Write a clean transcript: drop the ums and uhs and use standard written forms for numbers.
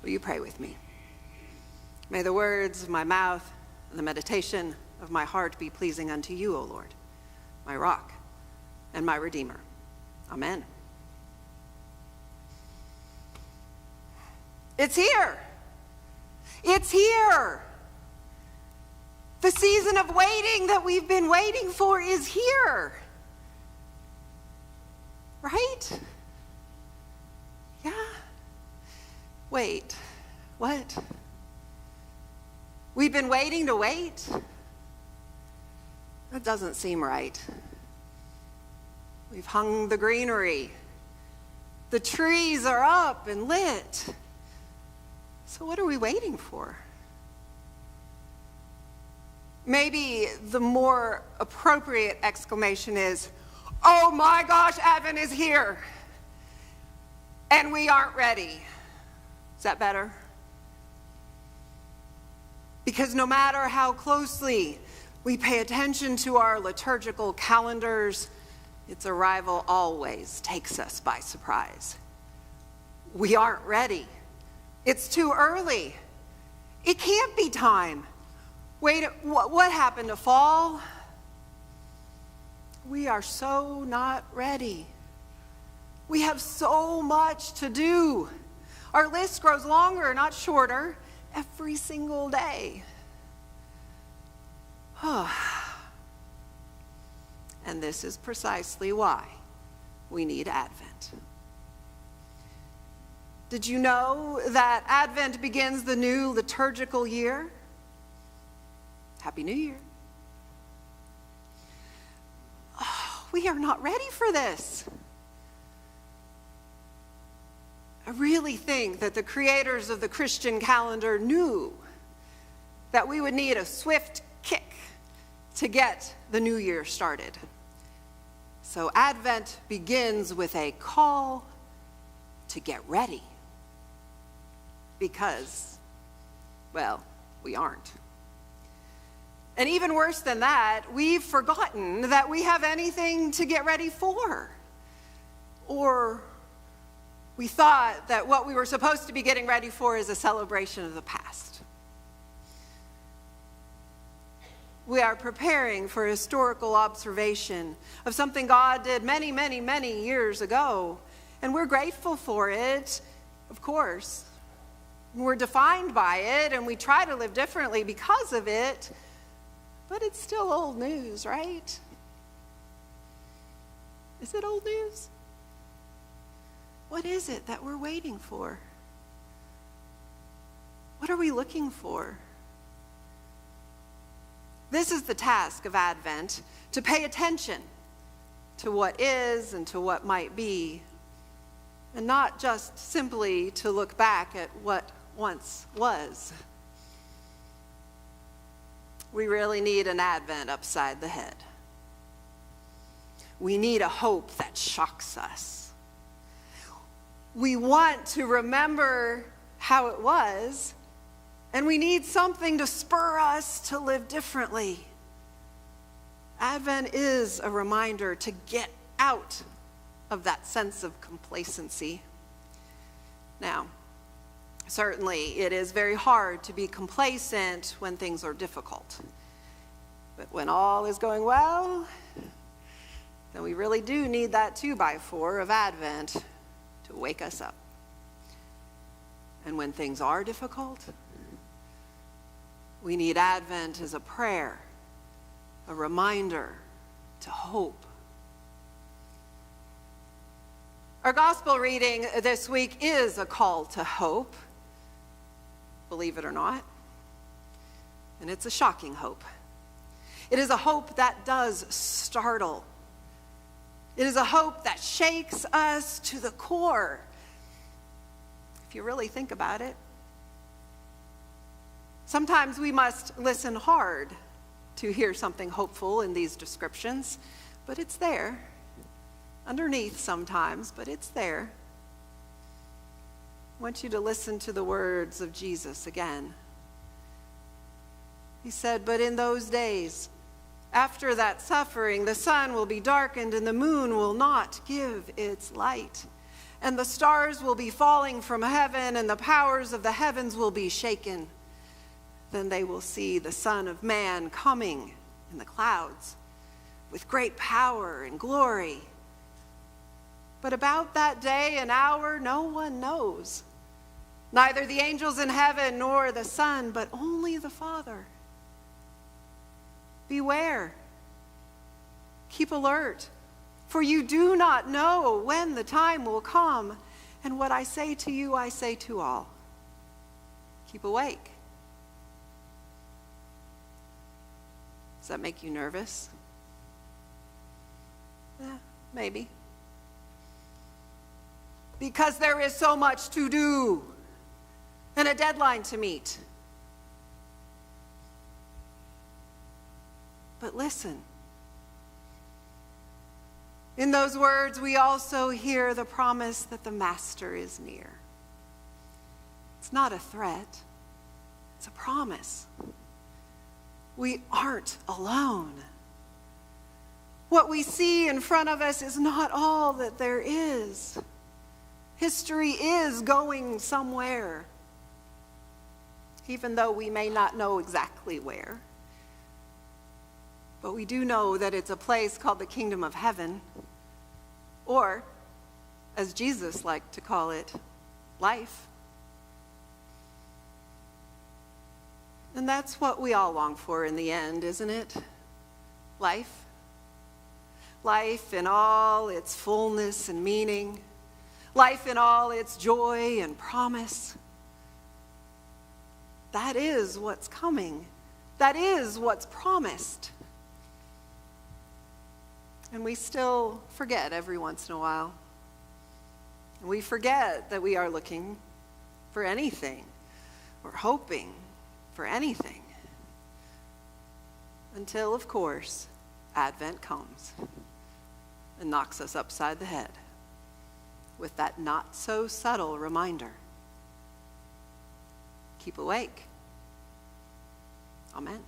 Will you pray with me? May the words of my mouth and the meditation of my heart be pleasing unto you, O Lord, my rock and my redeemer. Amen. It's here. It's here. The season of waiting that we've been waiting for is here. Right? Yeah. Wait. What? We've been waiting to wait? That doesn't seem right. We've hung the greenery. The trees are up and lit. So what are we waiting for? Maybe the more appropriate exclamation is, oh my gosh, Advent is here, and we aren't ready. Is that better? Because no matter how closely we pay attention to our liturgical calendars, its arrival always takes us by surprise. We aren't ready. It's too early. It can't be time. Wait, what happened to fall? We are so not ready. We have so much to do. Our list grows longer, not shorter, every single day. And this is precisely why we need Advent. Did you know that Advent begins the new liturgical year? Happy New Year. Oh, we are not ready for this. I really think that the creators of the Christian calendar knew that we would need a swift kick to get the new year started. So Advent begins with a call to get ready. Because, well, we aren't. And even worse than that, we've forgotten that we have anything to get ready for. Or we thought that what we were supposed to be getting ready for is a celebration of the past. We are preparing for a historical observation of something God did many, many, many years ago. And we're grateful for it, of course. We're defined by it, and we try to live differently because of it. But it's still old news, right? Is it old news? What is it that we're waiting for? What are we looking for? This is the task of Advent, to pay attention to what is and to what might be, and not just simply to look back at what once was. We really need an Advent upside the head. We need a hope that shocks us. We want to remember how it was, and we need something to spur us to live differently. Advent is a reminder to get out of that sense of complacency. Now, certainly it is very hard to be complacent when things are difficult. But when all is going well, then we really do need that 2x4 of Advent to wake us up. And when things are difficult, we need Advent as a prayer, a reminder to hope. Our gospel reading this week is a call to hope, believe it or not. And it's a shocking hope. It is a hope that does startle. It is a hope that shakes us to the core, if you really think about it. Sometimes we must listen hard to hear something hopeful in these descriptions, but it's there. Underneath sometimes, but it's there. I want you to listen to the words of Jesus again. He said, "But in those days, after that suffering, the sun will be darkened and the moon will not give its light, and the stars will be falling from heaven, and the powers of the heavens will be shaken. Then they will see the Son of Man coming in the clouds with great power and glory. But about that day and hour, no one knows, neither the angels in heaven nor the Son, but only the Father. Beware, keep alert, for you do not know when the time will come. And what I say to you, I say to all. Keep awake. Does that make you nervous? Yeah, maybe. Because there is so much to do and a deadline to meet. But listen. In those words, we also hear the promise that the Master is near. It's not a threat. It's a promise. We aren't alone. What we see in front of us is not all that there is. History is going somewhere, even though we may not know exactly where. But we do know that it's a place called the Kingdom of Heaven, or, as Jesus liked to call it, life. And that's what we all long for in the end, isn't it? Life. Life in all its fullness and meaning. Life in all its joy and promise. That is what's coming. That is what's promised. And we still forget every once in a while. We forget that we are looking for anything or hoping for anything. Until, of course, Advent comes and knocks us upside the head with that not so subtle reminder. Keep awake. Amen.